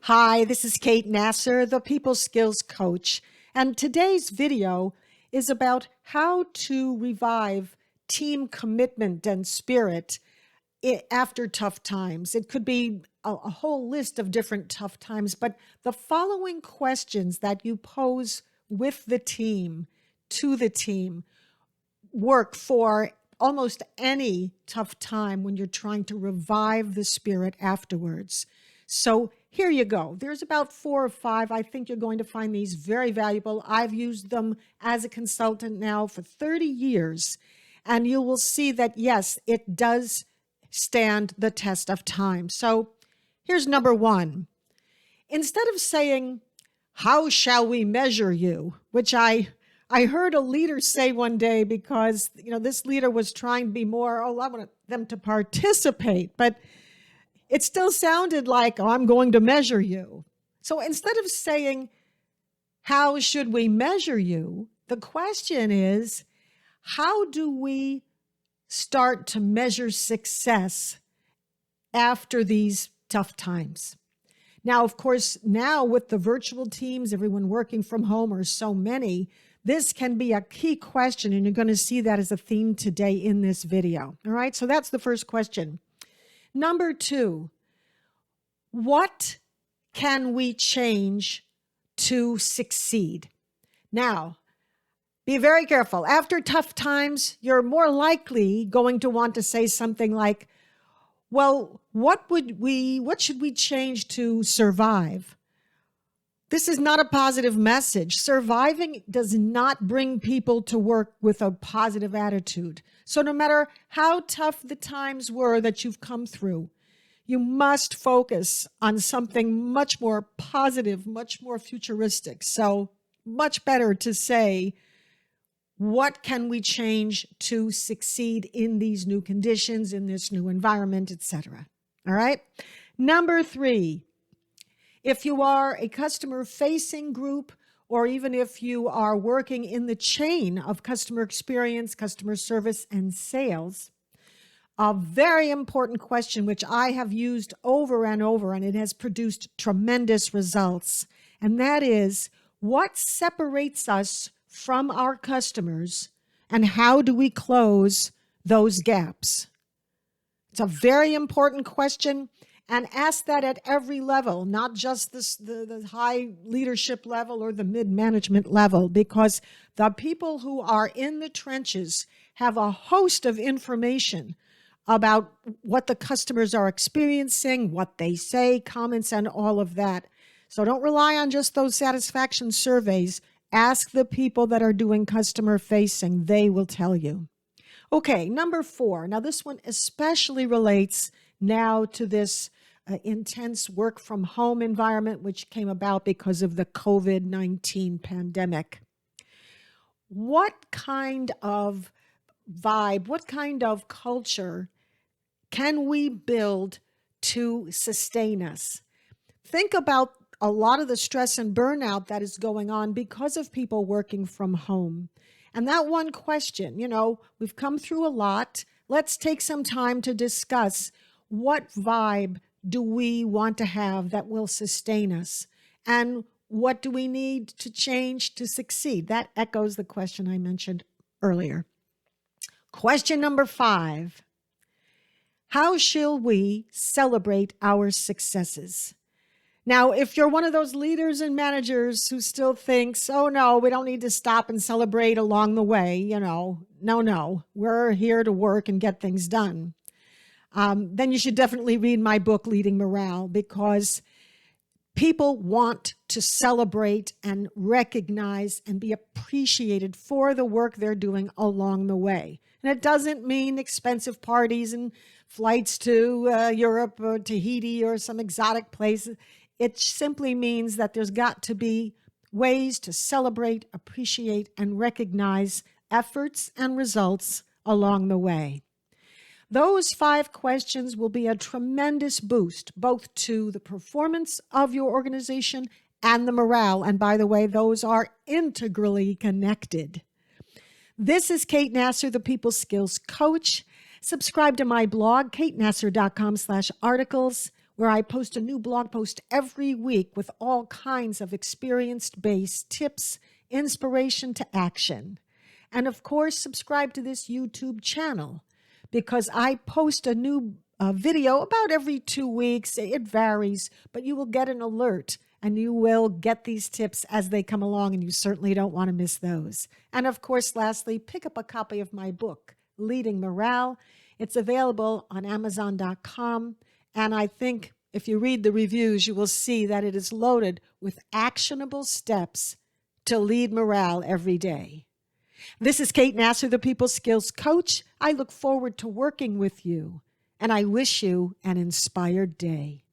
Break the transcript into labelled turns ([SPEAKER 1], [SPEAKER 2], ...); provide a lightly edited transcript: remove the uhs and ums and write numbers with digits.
[SPEAKER 1] Hi, this is Kate Nasser, the People Skills Coach, and today's video is about how to revive team commitment and spirit after tough times. It could be a whole list of different tough times, but the following questions that you pose with the team, to the team, work for almost any tough time when you're trying to revive the spirit afterwards. So here you go. There's about 4 or 5. I think you're going to find these very valuable. I've used them as a consultant now for 30 years, and you will see that, yes, it does stand the test of time. So here's number 1. Instead of saying, "How shall we measure you?" which I heard a leader say one day because, this leader was trying to be more, I want them to participate, but it still sounded like, "Oh, I'm going to measure you." So instead of saying, "How should we measure you?" the question is, how do we start to measure success after these tough times? Now, of course, now with the virtual teams, everyone working from home, or so many, this can be a key question, and you're going to see that as a theme today in this video. All right, so that's the first question. Number 2, what can we change to succeed? Now, be very careful. After tough times, you're more likely going to want to say something like, well, what should we change to survive? This is not a positive message. Surviving does not bring people to work with a positive attitude. So no matter how tough the times were that you've come through, you must focus on something much more positive, much more futuristic. So much better to say, what can we change to succeed in these new conditions, in this new environment, etc. All right. Number 3, if you are a customer-facing group, or even if you are working in the chain of customer experience, customer service, and sales, a very important question, which I have used over and over, and it has produced tremendous results, and that is, what separates us from our customers, and how do we close those gaps? It's a very important question, and ask that at every level, not just the high leadership level or the mid-management level, because the people who are in the trenches have a host of information about what the customers are experiencing, what they say, comments, and all of that. So don't rely on just those satisfaction surveys. Ask the people that are doing customer facing. They will tell you. Okay, number 4. Now this one especially relates now to this intense work from home environment, which came about because of the COVID-19 pandemic. What kind of vibe, what kind of culture can we build to sustain us? Think about a lot of the stress and burnout that is going on because of people working from home. And that one question, we've come through a lot. Let's take some time to discuss, what vibe do we want to have that will sustain us? And what do we need to change to succeed? That echoes the question I mentioned earlier. Question number 5. How shall we celebrate our successes? Now, if you're one of those leaders and managers who still thinks, "Oh no, we don't need to stop and celebrate along the way, no, we're here to work and get things done," then you should definitely read my book, Leading Morale, because people want to celebrate and recognize and be appreciated for the work they're doing along the way. And it doesn't mean expensive parties and flights to Europe or Tahiti or some exotic place. It simply means that there's got to be ways to celebrate, appreciate, and recognize efforts and results along the way. Those 5 questions will be a tremendous boost, both to the performance of your organization and the morale. And by the way, those are integrally connected. This is Kate Nasser, the People Skills Coach. Subscribe to my blog, katenasser.com/articles, where I post a new blog post every week with all kinds of experience-based tips, inspiration to action. And of course, subscribe to this YouTube channel because I post a new video about every 2 weeks. It varies, but you will get an alert and you will get these tips as they come along, and you certainly don't want to miss those. And of course, lastly, pick up a copy of my book, Leading Morale. It's available on Amazon.com, and I think if you read the reviews, you will see that it is loaded with actionable steps to lead morale every day. This is Kate Nasser, the People Skills Coach. I look forward to working with you, and I wish you an inspired day.